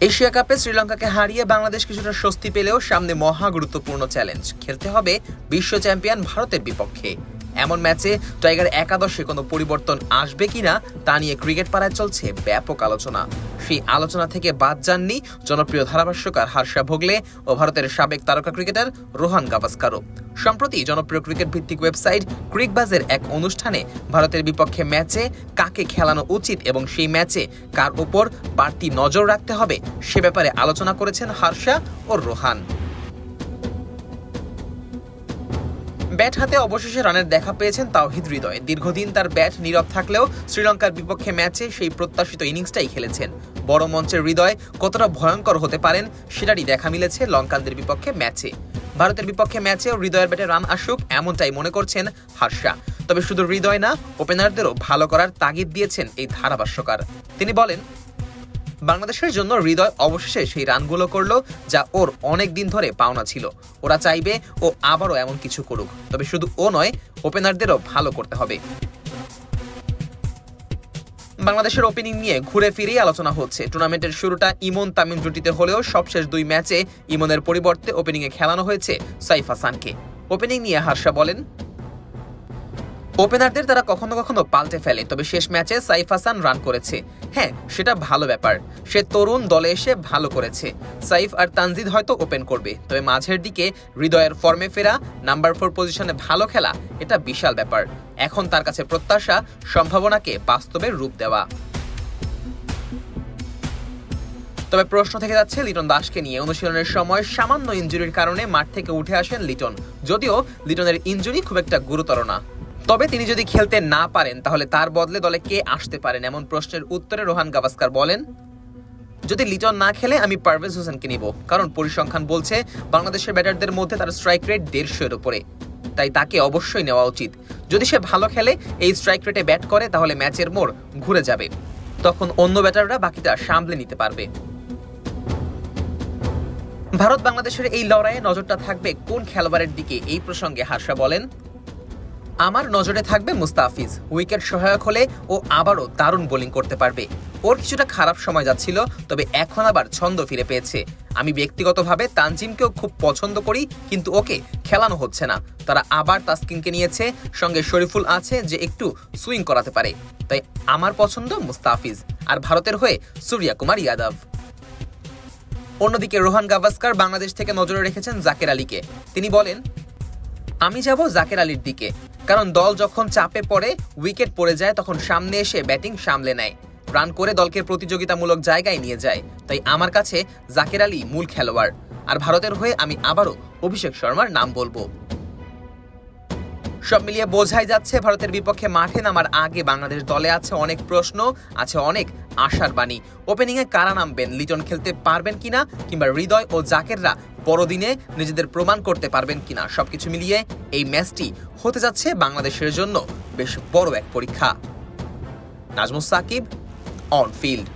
Asia কাপে শ্রীলঙ্কাকে হারিয়ে বাংলাদেশ কিছুটা স্বস্তি পেলেও সামনে মহা গুরুত্বপূর্ণ চ্যালেঞ্জ খেলতে হবে বিশ্ব চ্যাম্পিয়ন ভারতের বিপক্ষে। এমন ম্যাচে টাইগার একাদশে কোনো পরিবর্তন আসবে কিনা তা নিয়ে ক্রিকেট পাড়ায় চলছে ব্যাপক আলোচনা। সেই আলোচনা থেকে বাদ যাননি জনপ্রিয় ধারাভাষ্যকার হর্ষা ভোগলে ও ভারতের সাবেক তারকা ক্রিকেটার রোহান গাভাস্কারও। সম্প্রতি জনপ্রিয় ক্রিকেট ভিত্তিক ওয়েবসাইট ক্রিকবাজের এক অনুষ্ঠানে ভারতের বিপক্ষে ম্যাচে কাকে খেলানো উচিত এবং সেই ম্যাচে কার উপর বাড়তি নজর রাখতে হবে সে ব্যাপারে আলোচনা করেছেন হর্ষা ও রোহান। ব্যাট হাতে অবশেষে রানের দেখা পেয়েছেন তাওহিদ হৃদয়। দীর্ঘদিন তার ব্যাট নীরব থাকলেও শ্রীলঙ্কার বিপক্ষে ম্যাচে সেই প্রত্যাশিত ইনিংসটাই খেলেছেন। বড় মঞ্চের হৃদয় কতটা ভয়ঙ্কর হতে পারেন সেটারই দেখা মিলেছে লঙ্কানদের বিপক্ষে ম্যাচে। ভারতের বিপক্ষে ম্যাচেও হৃদয়ের ব্যাটে রান আসুক এমনটাই মনে করছেন হর্ষা। তবে শুধু হৃদয় না, ওপেনারদেরও ভালো করার তাগিদ দিয়েছেন এই ধারাভাষ্যকার। তিনি বলেন, বাংলাদেশের জন্য হৃদয় অবশেষে সেই রানগুলো করলো যা ওর অনেক দিন ধরে পাওনা ছিল। ওরা চাইবে ও আবারও এমন কিছু করুক, তবে শুধু ও নয়, ওপেনারদেরও ভালো করতে হবে। বাংলাদেশের ওপেনিং নিয়ে ঘুরে ফিরেই আলোচনা হচ্ছে। টুর্নামেন্টের শুরুটা ইমন তামিম জুটিতে হলেও সবশেষ দুই ম্যাচে ইমনের পরিবর্তে ওপেনিংয়ে খেলানো হয়েছে সাইফ হাসানকে। ওপেনিং নিয়ে হর্ষা বলেন, ওপেনারদের তারা কখনো কখনো পাল্টে ফেলে, তবে শেষ ম্যাচে সাইফ হাসান রান করেছে। হ্যাঁ, সেটা ভালো ব্যাপার, সে তরুণ, দলে এসে ভালো করেছে। সাইফ আর তানজিদ হয়তো ওপেন করবে, তবে মাঝের দিকে হৃদয়ের ফর্মে ফেরা, নাম্বার 4 পজিশনে ভালো খেলা, এটা বিশাল ব্যাপার। এখন তার কাছে প্রত্যাশা সম্ভাবনাকে বাস্তবে রূপ দেওয়া। তবে প্রশ্ন থেকে যাচ্ছে লিটন দাসকে নিয়ে। অনুশীলনের সময় সামান্য ইনজুরির কারণে মাঠ থেকে উঠে আসেন লিটন। যদিও লিটনের ইনজুরি খুব একটা গুরুতর না, তবে তিনি যদি খেলতে না পারেন তাহলে তার বদলে দলে কে আসতে পারেন এমন প্রশ্নের উত্তরে রোহান গাভাস্কার বলেন, যদি লিটন না খেলে আমি পারভেজ হোসেনকে নিব, কারণ পরিসংখ্যান বলছে বাংলাদেশের ব্যাটারদের মধ্যে তার স্ট্রাইক রেট 150-এর উপরে, তাই তাকে অবশ্যই নেওয়া উচিত। যদি সে ভালো খেলে, এই স্ট্রাইক রেটে ব্যাট করে, তাহলে ম্যাচের মোড় ঘুরে যাবে। তখন অন্য ব্যাটাররা বাকিটা সামলে নিতে পারবে। ভারত বাংলাদেশের এই লড়াইয়ে নজরটা থাকবে কোন খেলোয়াড়ের দিকে, এই প্রসঙ্গে হর্ষা বলেন, আমার নজরে থাকবে মুস্তাফিজ। উইকেট সহায়ক হলে ও আবারও দারুণ বোলিং করতে পারবে। ওর কিছুটা খারাপ সময় যাচ্ছিল, তবে এখন আবার ছন্দ ফিরে পেয়েছে। আমি ব্যক্তিগতভাবে তানজিমকেও খুব পছন্দ করি, কিন্তু ওকে খেলানো হচ্ছে না। তারা আবার তাসকিনকে নিয়েছে, সঙ্গে শরীফুল আছে যে একটু সুইং করাতে পারে। তাই আমার পছন্দ মুস্তাফিজ, আর ভারতের হয়ে সূর্যা কুমার যাদব। অন্যদিকে রোহান গাভাস্কার বাংলাদেশ থেকে নজরে রেখেছেন জাকের আলীকে। তিনি বলেন, আমি যাব জাকের আলীর দিকে, কারণ দল যখন চাপে পড়ে, উইকেট পড়ে যায়, তখন সামনে এসে ব্যাটিং সামলে নেয়, রান করে দলকে প্রতিযোগিতামূলক জায়গায় নিয়ে যায়। তাই আমার কাছে জাকের আলী মূল খেলোয়াড়। আর ভারতের হয়ে আমি আবারও অভিষেক শর্মার নাম বলবো। সব মিলিয়ে বোঝাই যাচ্ছে ভারতের বিপক্ষে মাঠে নামার আগে বাংলাদেশ দলে আছে অনেক প্রশ্ন, আছে অনেক আশার বাণী। ওপেনিংয়ে কারা নামবেন, লিটন খেলতে পারবেন কিনা, কিংবা হৃদয় ও জাকেররা বড়দিনে নিজেদের প্রমাণ করতে পারবেন কিনা, সবকিছু মিলিয়ে এই ম্যাচটি হতে যাচ্ছে বাংলাদেশের জন্য বেশ বড় এক পরীক্ষা। Najmus Sakib, on field.